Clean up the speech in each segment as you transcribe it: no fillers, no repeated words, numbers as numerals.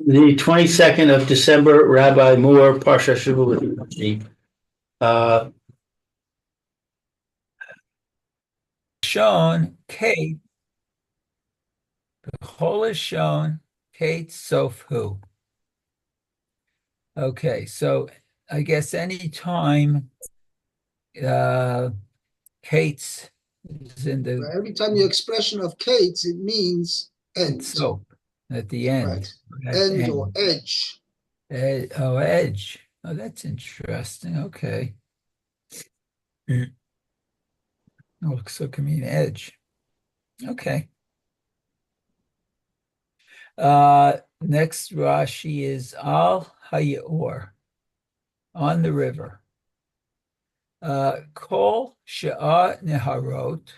The 22nd of December, Rabbi Moore, Parsha Hashavu, Rashi. Shown, Kate, the whole is shown, Kate Sofu. Okay, so I guess any time Kate's is in the Every time you expression of Kate, it means end. soap at the end. Right. End or edge. Edge. Oh, that's interesting. Okay. Oh, so it can mean edge. Okay. Next Rashi is Al Hayor, on the river. Kol Sha'ah Neharot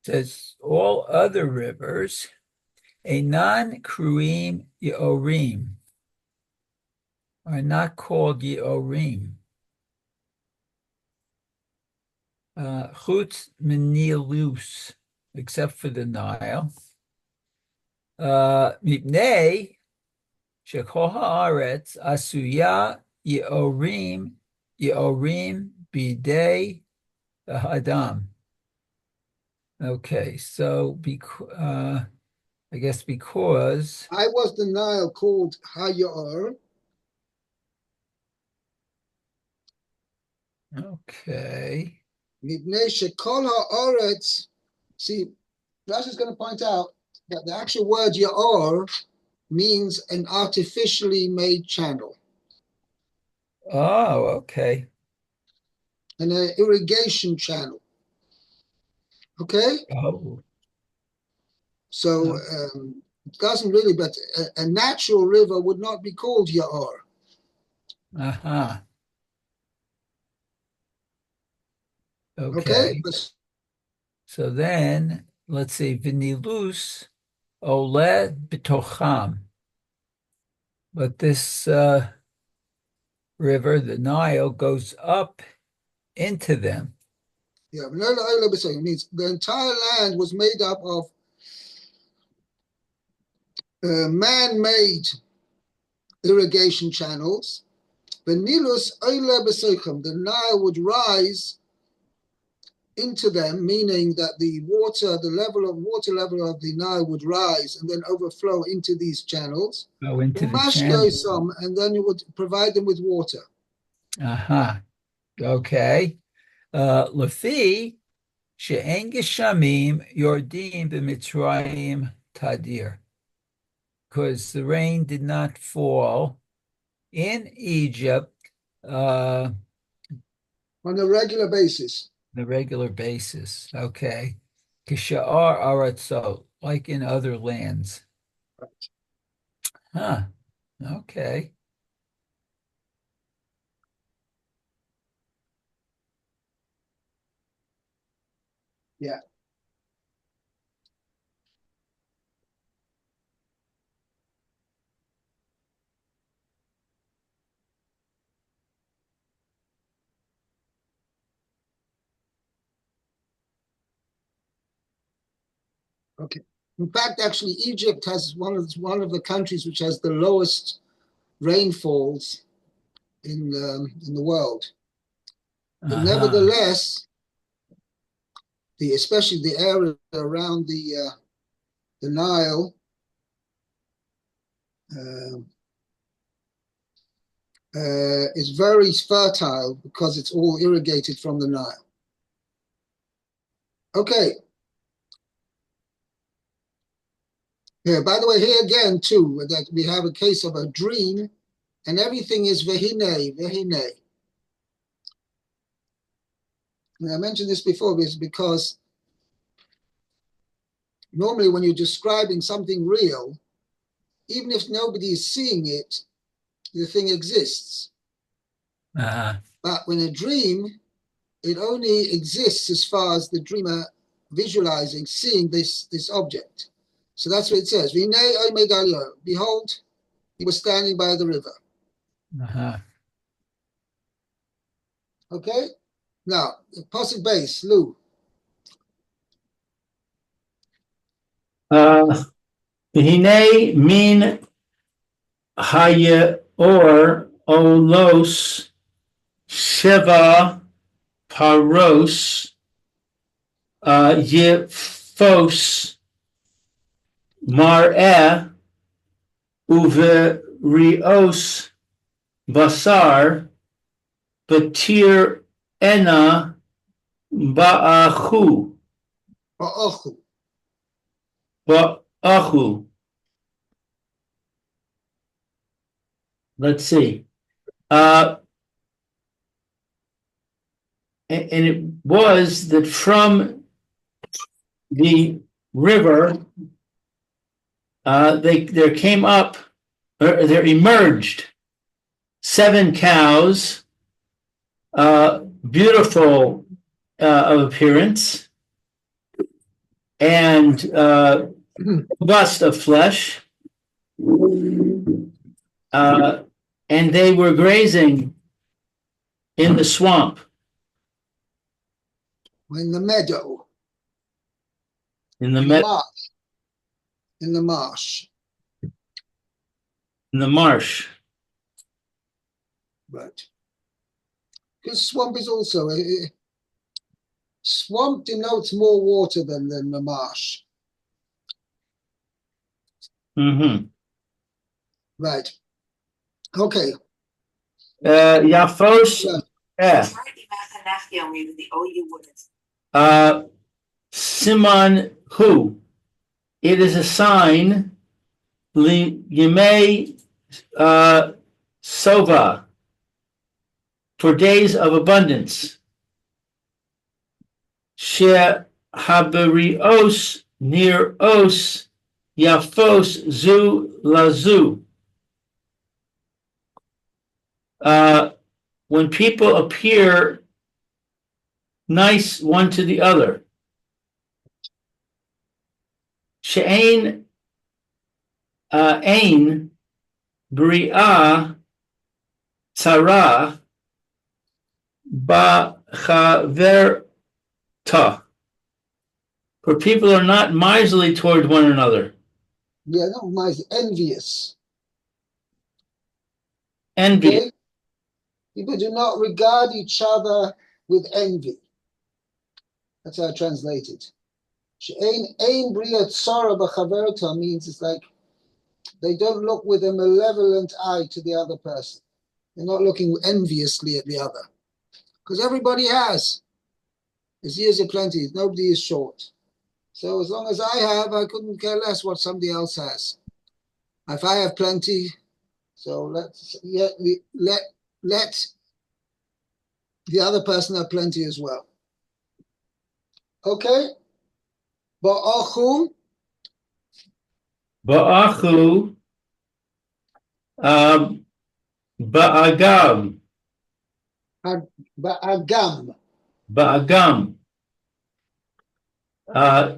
says all other rivers, Einan Kruim Yeorim, are not called Yeorim. Chutz Menilus, except for the Nile. Mipnei Shekol Haaretz Asuya Yeorim Bidei Adam. Okay, so I guess because I was the Nile called Hayor. okay. Mipnei shekol haaretz. See, Rashi is going to point out that the actual word Yaor means an artificially made channel. Oh, okay. An irrigation channel. Okay? Oh. So it doesn't really, but a natural river would not be called Yaor. Uh-huh. Okay? Okay. So then let's see, Vinilus Ole Bitocham. But this river, the Nile, goes up into them. Yeah, it means the entire land was made up of man-made irrigation channels. The Nile would rise into them, meaning that the water level of the Nile would rise and then overflow into these channels. Go into the channel. And then it would provide them with water. Uh-huh. Okay. Lefi she'en geshamim yordim b'mitzrayim tadir. Because the rain did not fall in Egypt on a regular basis. Okay. Kisha'ar aratzot, like in other lands. Huh. Okay. Yeah. Okay. In fact, actually, Egypt has one of the countries which has the lowest rainfalls in the world. But nevertheless, especially the area around the Nile is very fertile because it's all irrigated from the Nile. Okay. Yeah, by the way, here again, too, that we have a case of a dream, and everything is vehine. And I mentioned this before, is because normally when you're describing something real, even if nobody is seeing it, the thing exists. But when a dream, it only exists as far as the dreamer visualizing, seeing this object. So that's what it says. Behold, he was standing by the river. Okay? Now, the pasuk base, Lou. Hine mean Haya or Olos Sheva Paros Yifos Mar'eh Uverios Basar Batir Ena Ba'achu Ba'ochu. Ba'achu. Let's see. And it was that from the river, there came up, or there emerged 7 cows, beautiful of appearance, and robust of flesh, and they were grazing in the swamp. In the meadow. In the marsh. In the marsh. In the marsh. Right. Because swamp is also swamp denotes more water than the marsh. Mm-hmm. Right. Okay. Yafos. Yeah. Simon who? It is a sign. Yemei Sova. For days of abundance. She haberios near os yafos zu lazu. When people appear nice one to the other. She'ain ain bria tzara ba'chaverta. For people are not miserly toward one another. Yeah, not miserly, envious. Envious. Okay? People do not regard each other with envy. That's how I translate it. Ein bria tzara b'chaverta means it's like they don't look with a malevolent eye to the other person. They're not looking enviously at the other. Because everybody has. His years are plenty. Nobody is short. So as long as I have, I couldn't care less what somebody else has. If I have plenty, so let the other person have plenty as well. Okay? Ba'achu. Ba'achu. Ba'agam. Ba'agam. Ba'agam.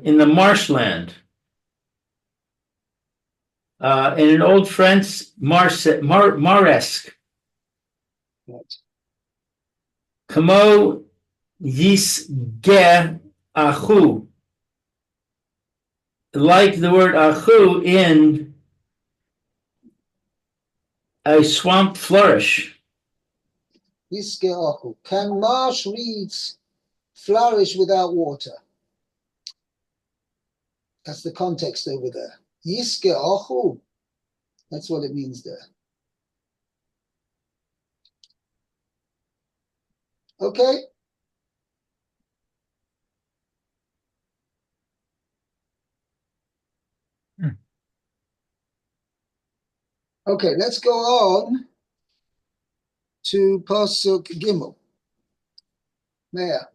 In the marshland. In an old French, maresque. Right. Kamo yisge achu. Like the word achu in a swamp flourish. Yisge achu. Can marsh reeds flourish without water? That's the context over there. Yisge achu. That's what it means there. Okay? Okay, let's go on to Pasuk Gimel. Meir.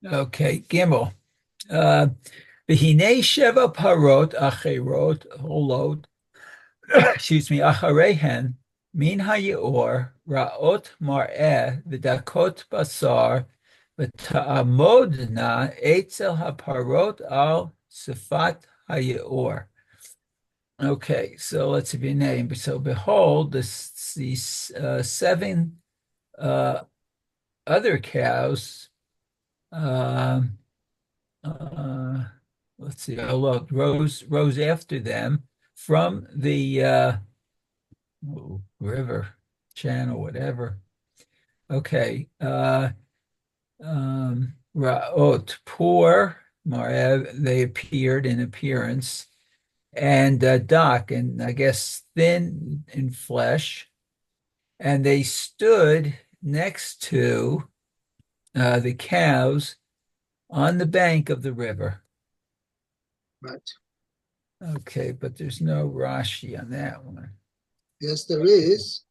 Okay, Gimel. V'hinei sheva parot acherot holot, excuse me, acharehen min hayeor ra'ot mar'eh v'dakot basar v'ta'amodna etzel haparot al sifat hayeor. Okay, so let's be named. So behold, these 7 other cows. Let's see. Oh, look, rose after them from the river, channel, whatever. Okay. Ra'ot, poor, Marev, they appeared in appearance, and Dak, and I guess thin in flesh, and they stood next to the cows on the bank of the river. Right. Okay, but there's no Rashi on that one. Yes, there is.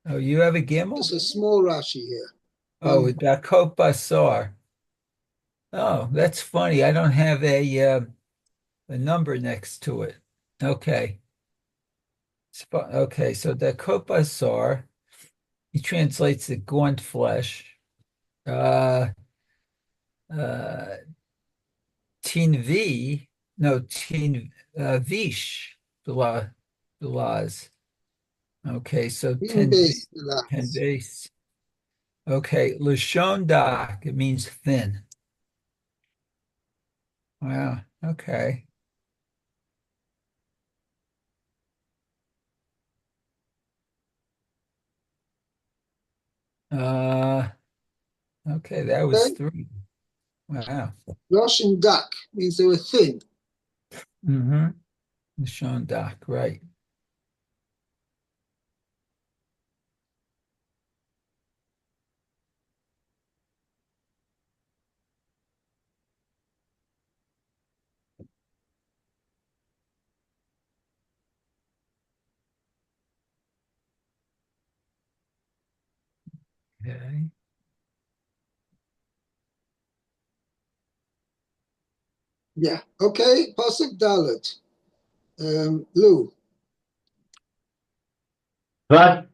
Oh, you have a Gimel? Just a small Rashi here. Oh, Dakot Basar. Oh, that's funny. I don't have a number next to it. Okay. Okay, so Dakot Basar, he translates it gaunt flesh. Uh, uh, Tin V, no, Tin Vish, Bilaz. Okay, so In 10 base, 10 base. Okay, Lashon Dak, it means thin. Wow, okay. Uh, okay, that was okay. 3. Wow. Rosh and Dak means they were thin. Mm-hmm. Lashon Dak, right. Okay. Yeah. Okay. Pasuk Dalet. Lou. But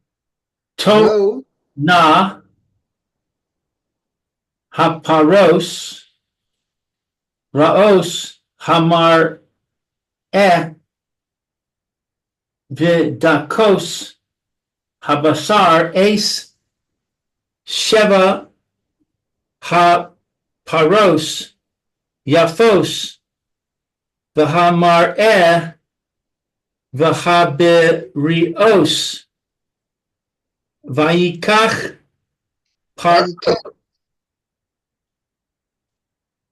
to Hello. na haparos raos hamar vidakos habasar ace sheva haparos yafos v'hamar v'habirios vayikach par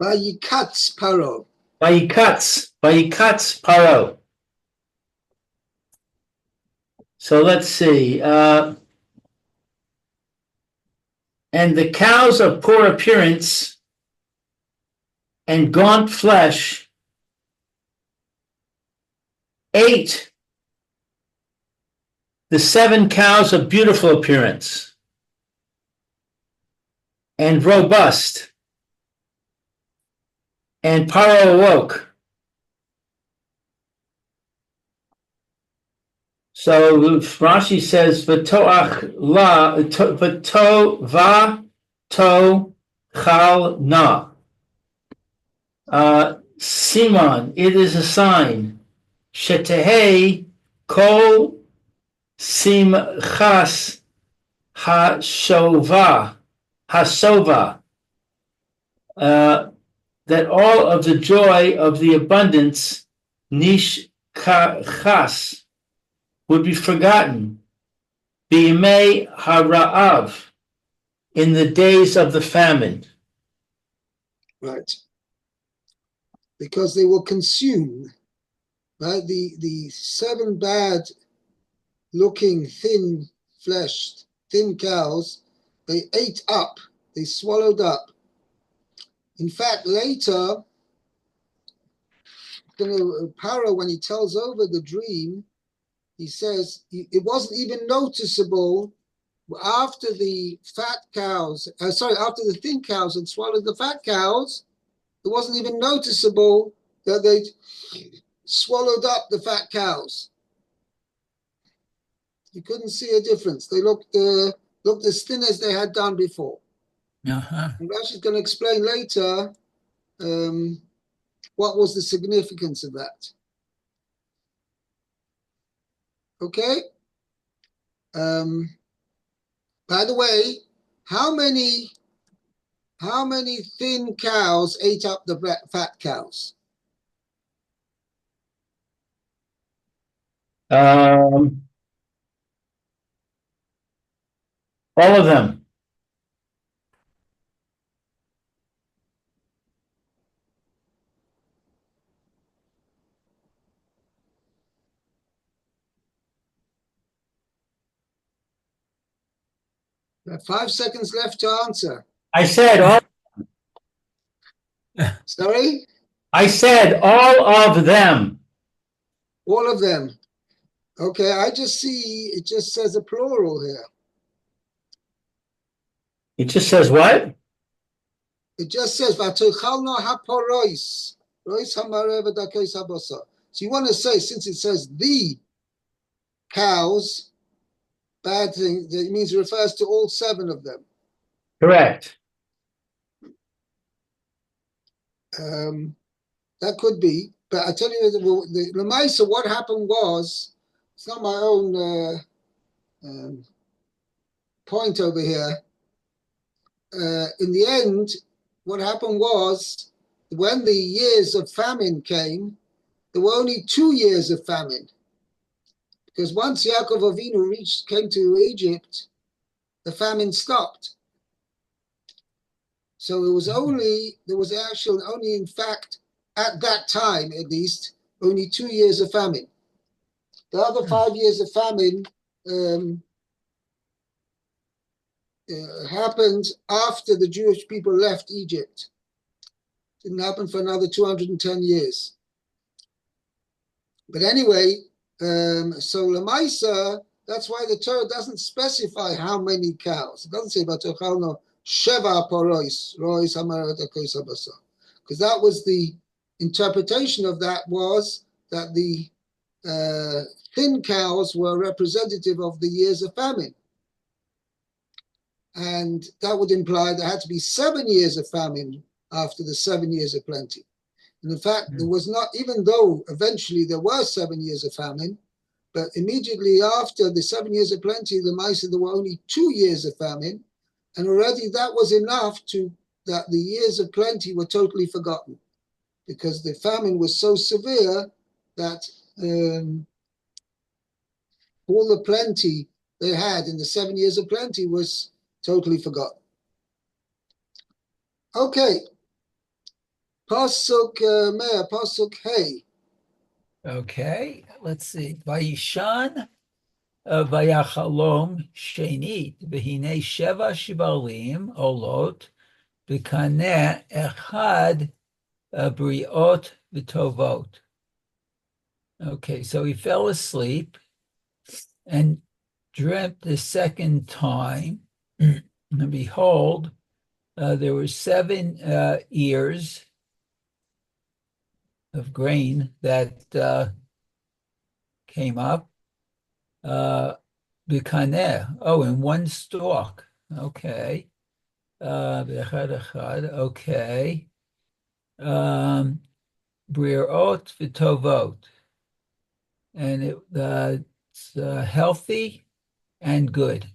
Vayikatz Paro. vayikatz paro. So let's see. And the cows of poor appearance and gaunt flesh ate the 7 cows of beautiful appearance and robust. And Paro awoke. So Rashi says, "V'toach la, v'to va to chal na." Simon, it is a sign. Shetehei kol simchas hasova. That all of the joy of the abundance nishkachas would be forgotten. B'yimei hara'av, in the days of the famine. Right. Because they will consume, right? The 7 bad looking, thin fleshed, thin cows, they ate up, they swallowed up. In fact, later, Paro, when he tells over the dream, he says it wasn't even noticeable after the after the thin cows had swallowed the fat cows, it wasn't even noticeable that they'd swallowed up the fat cows. You couldn't see a difference. They looked as thin as they had done before. Uh-huh. And Rashi's going to explain later what was the significance of that. Okay. By the way, how many thin cows ate up the fat cows? All of them. You have 5 seconds left to answer. I said all. Sorry? I said all of them. All of them. Okay, I just see it just says a plural here. It just says what? It just says V'atochalno haporois, rois hamareh v'dakeis habasa. So you want to say, since it says the cows, bad thing, that means it refers to all 7 of them. Correct. That could be, but I tell you, the Lamaisa, what happened was, it's not my own point over here. In the end, what happened was, when the years of famine came, there were only 2 years of famine. Because once Yaakov Avinu came to Egypt, the famine stopped. So it was only, in fact, at that time at least, only 2 years of famine. The other 5 years of famine happened after the Jewish people left Egypt. Didn't happen for another 210 years. But anyway, so Lamaisa, that's why the Torah doesn't specify how many cows. It doesn't say Vatochalno Sheva Porois, Rois Hamarat Akois Habasa. Because that was the interpretation of that, was that the thin cows were representative of the years of famine. And that would imply there had to be 7 years of famine after the 7 years of plenty. And in fact, there was not, even though eventually there were 7 years of famine, but immediately after the 7 years of plenty, the Maisa, there were only 2 years of famine. And already that was enough that the years of plenty were totally forgotten, because the famine was so severe that all the plenty they had in the 7 years of plenty was totally forgotten. Okay. Pasuk Mea, Pasuk Hey. Okay, let's see. Vayishan vayachalom shenit v'hinei sheva shivalim olot v'kaneh echad briot v'tovot. Okay, so he fell asleep and dreamt the second time, and behold, there were 7 ears of grain that came up, b'kaneh, in one stalk. Okay. Okay. Briot v'tovot. And it's healthy and good.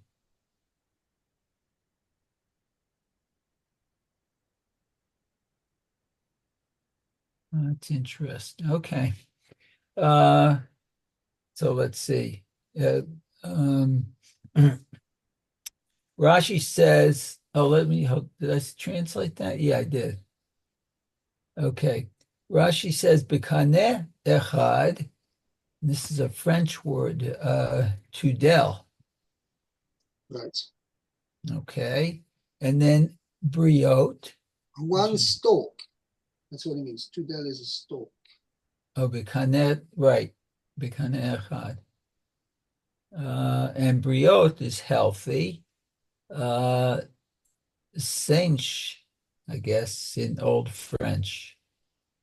That's interesting. Okay. So let's see. Rashi says, did I translate that? Yeah, I did. Okay. Rashi says, B'kaneh echad. This is a French word, tudel. Right. Okay. And then briot. One stalk. That's what it means. Tudel is a stalk. Oh, B'kaneh, right. B'kaneh echad. And briot is healthy. Sench, I guess, in Old French.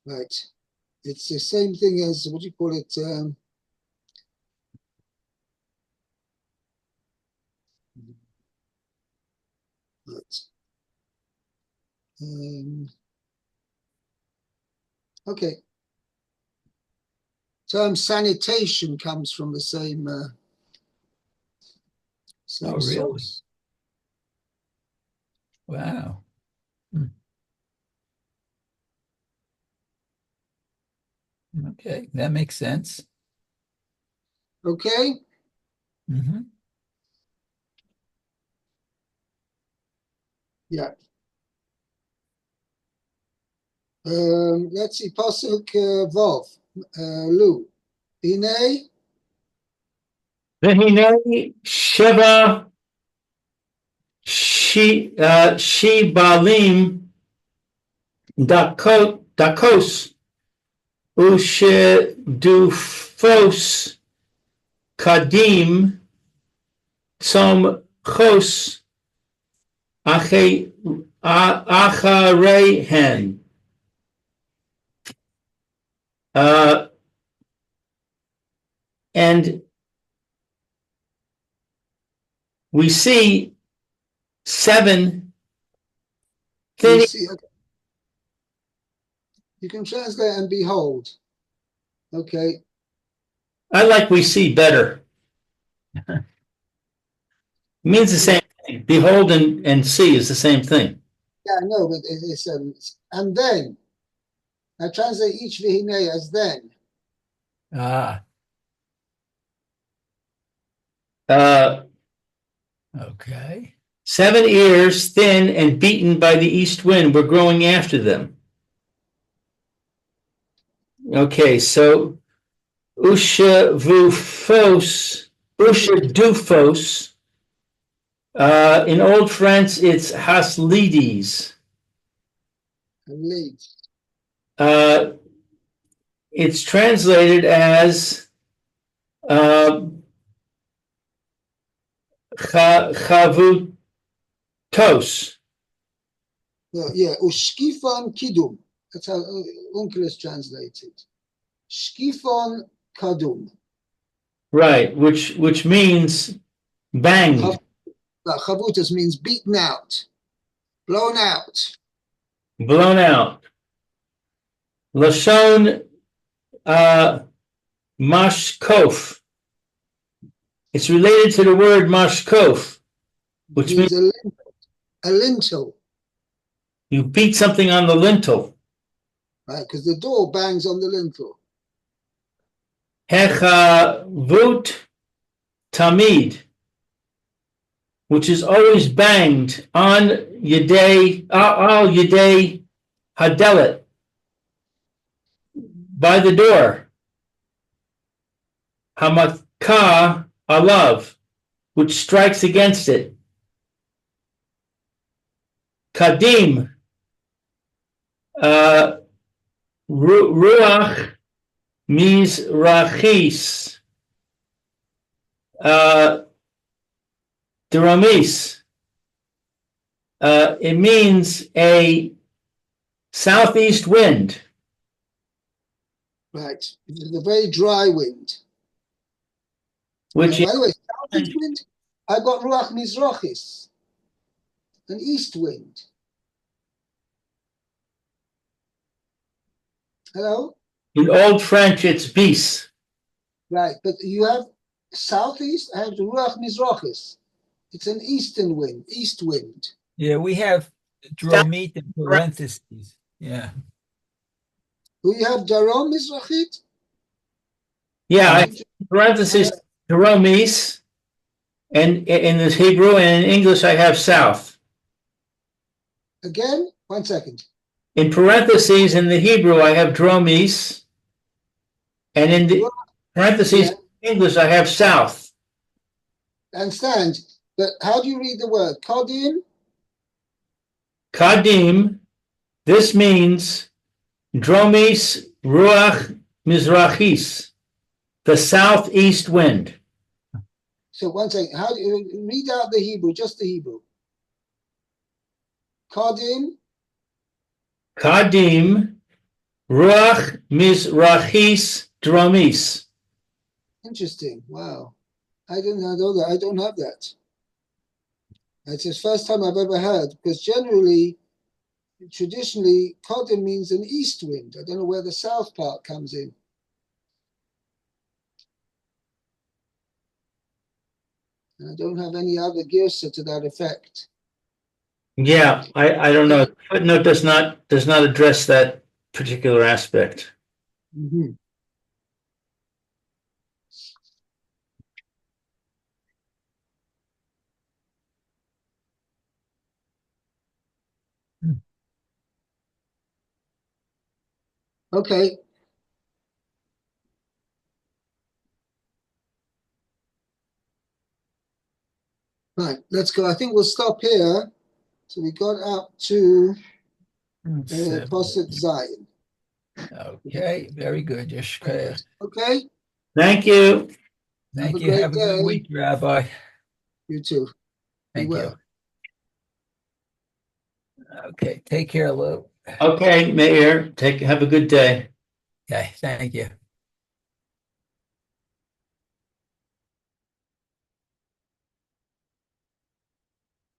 Right. It's the same thing as, what do you call it? Right. Okay. Term sanitation comes from the same Oh, really? source. Wow. Okay, that makes sense. Okay. Mm-hmm. Yeah. Let's see, Pasuk Vov, Lu. Hine, Vehine Sheva Shibalim Dakos Ushedufos Kadim Som Chos Acharehen. And we see 7 you thin. see, okay. You can translate and behold. Okay. I like we see better. It means the same thing. Behold and see is the same thing. Yeah, I know, but it's and then. I translate each vihine as then. Okay. 7 ears, thin and beaten by the east wind, were growing after them. Okay, so Ushadufos. In Old French, it's Haslides. Lead. It's translated as Chavutos. No, yeah, Ushkifon Kidum. That's how Unkel is translated. Shkifon Kadum. Right, which means banged. Chavutas means beaten out, blown out. Blown out. Lashon mashkof. It's related to the word mashkof, which means a lintel. You beat something on the lintel. Right, because the door bangs on the lintel. Hechavut tamid, which is always banged on Yedei, al Yedei Hadelet, by the door. Hamakah alav, which strikes against it. Kadim, ruach mizrachis, deramis. It means a southeast wind. Right, it is a very dry wind. Which by the way, southeast wind, I got ruach mizrachis, an east wind. Hello? In Old French, it's bis. Right, but you have southeast, I have the ruach mizrachis. It's an eastern wind, east wind. Yeah, we have dromit in parentheses. Yeah. Do you have darom mizrachit? Yeah, parentheses, Jeromes, and in the Hebrew and in English, I have south. Again, 1 second. In parentheses in the Hebrew, I have dromes, and in the parentheses in English, I have south. I understand, but how do you read the word? Kodim? Kadim, this means dromes ruach mizrachis, the southeast wind. So 1 second, how do you read out the Hebrew, just the Hebrew? Kodim? Kadim, ruach mizrachis dromes. Interesting. Wow. I didn't know that. I don't have that. That's the first time I've ever heard, because generally, traditionally, Kodim means an east wind. I don't know where the south part comes in. And I don't have any other girsa to that effect. Yeah, I don't know. Footnote does not address that particular aspect. Mm-hmm. Okay. Right, let's go. I think we'll stop here. So we got up to Pasuk Zayin. Okay, very good. Yeshkaya. Okay. Thank you. Thank Have a you. great Have a good day. week, Rabbi. You too. Be Thank well. you. Okay, take care, Lou. Okay, Mayor, have a good day. Okay, thank you.